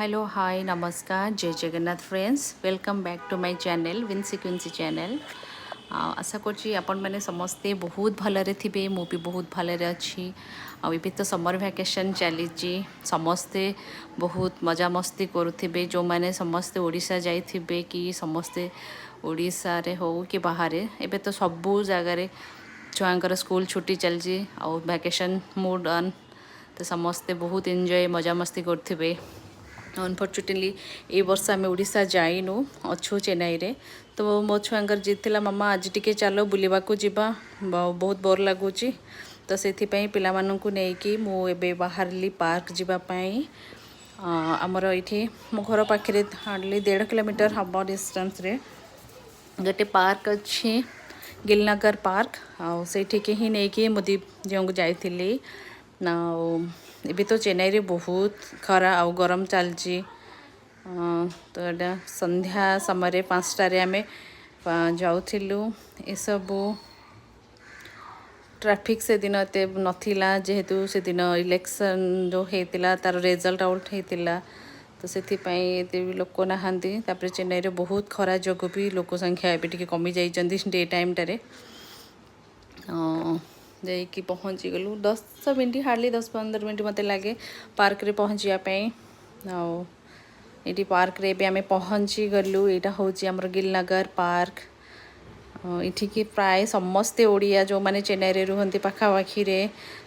Hello hi नमस्कार जय Jagannath friends welcome back to my channel Vincy Quincy channel. आशा करछि आपण माने समस्ते बहुत भलरे थिबे मु भी बहुत भलरे अच्छी। अभी तो समर वैकेशन चली समस्ते बहुत मजा मस्ती करुथिबे जो माने समस्ते ओडिशा जाइथिबे कि समस्ते ओडिशा रे हो कि बाहर एबे तो सबू जगार छुआंकर स्कूल छुट्टी चलची आ वैकेशन मूड ऑन तो समस्ते बहुत एंजॉय मजा मस्ती करथिबे। अनफर्चुनेटली ये वर्ष आम ओडिशा जाइनु अच्छु चेन्नई रे तो मो छुआंकर जीतला मामा आज टिके चलो बुलिबाकू जिबा बहुत बोर लगुच तो से पिला माननकु नेकी मु एबे बाहरली पार्क जीवा पई आमर ये मो घर पाखे हार्डली 1.5 किलोमीटर हम डिस्टेंस रे गोटे पार्क अच्छी गिलनगर पार्क आठी ही नहीं मुदी जो जाइली ना एबी तो चेन्नई रे बहुत खरा आ गरम चलची तो एटा संध्या समय 5टारे आम जाऊँ ये सबू ट्रैफिक से दिन एत नथिला जेहेतु से दिन इलेक्शन जो होता तार रिजल्ट आउट होता तो से भी लोक नहांती तापर चेन्नई रे बहुत खरा जोगु भी लोक संख्या एबे कमी जाइछंती डे टाइम टारे जाइकी पहुँची गलु 10 मिनट हार्डली 10-15 मिनट मत लगे पार्क रे पहुँचापी ये पार्क रे भी आम पहुँची गलु। यहाँ हूँ आमर गिलनगर पार्क इठिकी प्राय समस्ते ओडिया जो माने चेन्नई रे रुहंती पाखापाखी रे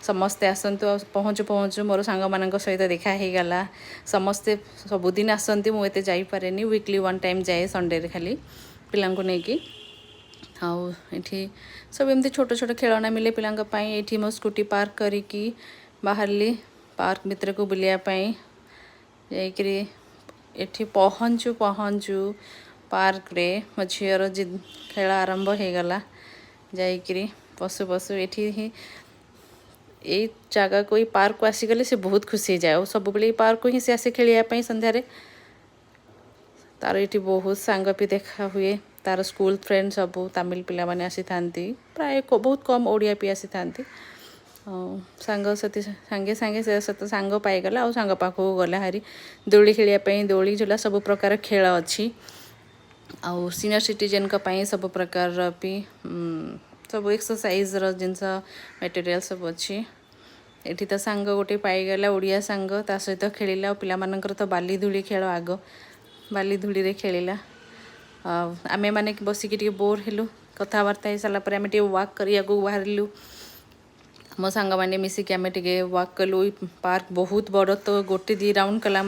समस्ते आसतु पहुँचु पहुँचु मोर सांग मान सहित देखा ही गला समस्ते सबुदिन आसती मुझे जापरे वीकली 1 टाइम जाए संडे रे खाली पिलांको नेकी आठी सब एमती छोट छोट खेलना मिले पिलांपाई ये मो स्कूटी पार्क करी बाहरली पार्क भितर को बुलियापाई जाइकरी एठी पहुँचु पहुँचु पार्क रे मो झीर खेल आरंभ हो गला जाइकरी पशु पशु एठी ही ये जगह को ये पार्क को आसीगले से बहुत खुशी जाए और सब बेले पार्क को ही से आसे खेलिया संध्यारे तार ये बहुत सांग भी देखा हुए तार स्कूल फ्रेंड सब तमिल पिला माने आसी थांती प्राय बहुत कम ओडिया भी आसी थांती सांग साथी सांगे सांगे से सत सांग पाईगला आ सांग पाखक गला हारी दोली खेलिया दोली झूला सब प्रकार खेल अच्छी आउ सीनियर सिटीजन का पाई सब प्रकार भी सब एक्सरसाइज जिनस मटेरियल सब अच्छी एठी तो सांग गोटे पाईगला ओडिया सांग ता सहित खेलिला पिला मानकर तो बाली धूली खेल आग बाली धूली रे खेलिला आमे माने बसिकी बोर हेलु कथबार्ता हो सारा आम वाक करिया बाहरलु मो सांग मैंने मिसिकी आम टे वाक कलु पार्क बहुत बड़ तो गोटे 2 राउंड कला